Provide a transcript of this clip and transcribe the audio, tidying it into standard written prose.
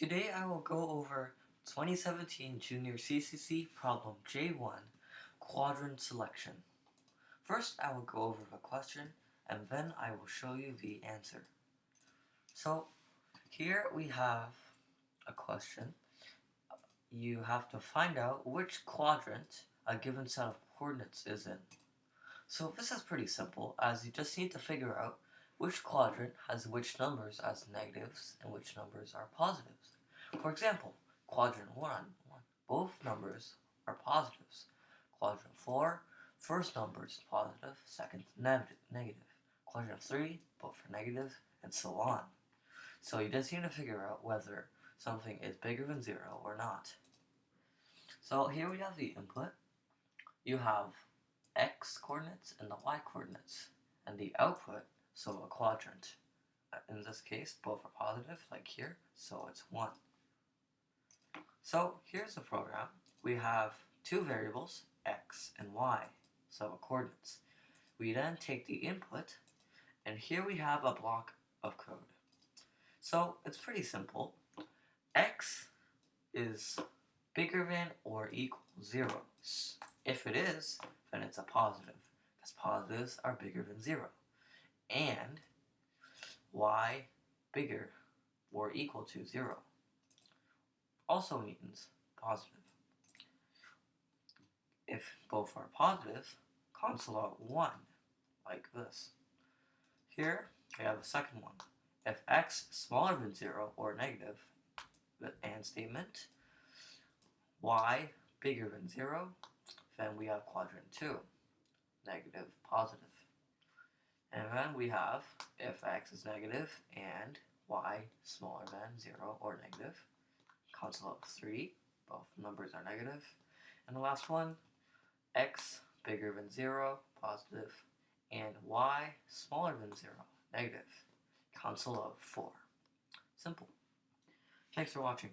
Today I will go over 2017 Junior CCC Problem J1 Quadrant Selection. First I will go over the question and then I will show you the answer. So here we have a question. You have to find out which quadrant a given set of coordinates is in. So this is pretty simple, as you just need to figure out which quadrant has which numbers as negatives and which numbers are positives. For example, quadrant 1, both numbers are positives. Quadrant 4, first number is positive, second negative. Quadrant 3, both are negative, and so on. So you just need to figure out whether something is bigger than 0 or not. So here we have the input. You have x coordinates and the y coordinates, and the output, so a quadrant. In this case, both are positive, like here, so it's 1. So here's the program. We have two variables, x and y, so coordinates. We then take the input, and here we have a block of code. So it's pretty simple. X is bigger than or equal 0. If it is, then it's a positive, because positives are bigger than 0. And y bigger or equal to 0 also means positive. If both are positive, cancel out 1, like this. Here we have a second one. If x is smaller than 0 or negative, the AND statement, y bigger than 0, then we have quadrant 2, negative, positive. And then we have if x is negative and y smaller than 0 or negative, cancel out 3, both numbers are negative. And the last one, x bigger than 0, positive, and y smaller than 0, negative, cancel out 4. Simple. Thanks for watching.